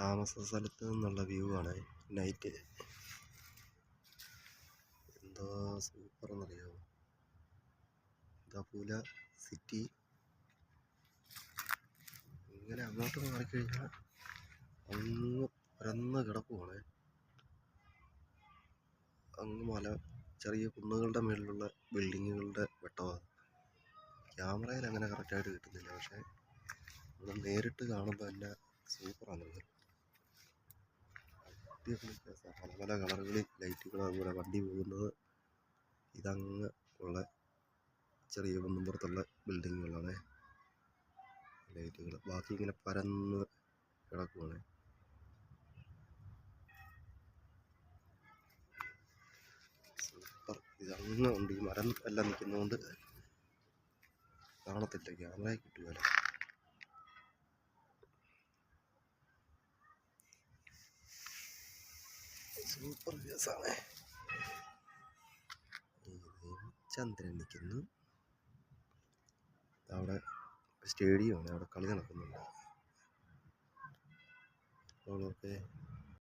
താമസ സ്ഥലത്ത് നിന്നുള്ള വ്യൂ ആണ് നൈറ്റ്. എന്തോ സൂപ്പർ എന്നറിയാമോ. ദാപൂല സിറ്റി. ഇങ്ങനെ അങ്ങോട്ട് മാറിക്കഴിഞ്ഞാൽ അങ്ങ് പരന്ന് കിടക്കുവാണ്. അങ്ങ് മല, ചെറിയ കുന്നുകളുടെ മേളിലുള്ള ബിൽഡിങ്ങുകളുടെ വെട്ടമാണ്. ക്യാമറയിൽ അങ്ങനെ കറക്റ്റായിട്ട് കിട്ടുന്നില്ല, പക്ഷേ നമ്മൾ നേരിട്ട് കാണുമ്പോൾ തന്നെ സൂപ്പറാണ്. പല പല കളറുകളിൽ ലൈറ്റുകൾ, അതുപോലെ വണ്ടി പോകുന്നത്. ഇതങ്ങ് ഉള്ള ചെറിയ കുന്നുംപുറത്തുള്ള ബിൽഡിങ്ങുകളാണ് ലൈറ്റുകൾ. ബാക്കി ഇങ്ങനെ പരന്ന് കിടക്കുവാണ്. സൂപ്പർ. ഇതങ്ങ് ഉണ്ട്. ഈ മരം എല്ലാം നിൽക്കുന്നതുകൊണ്ട് കാണത്തില്ല, ക്യാമറയിൽ കിട്ടുകയില്ല. സൂപ്പർ രസമാണ്. ചന്ദ്രൻ നിൽക്കുന്നു. അവിടെ സ്റ്റേഡിയമാണ്, അവിടെ കളി നടക്കുന്നുണ്ട്. ഓക്കെ.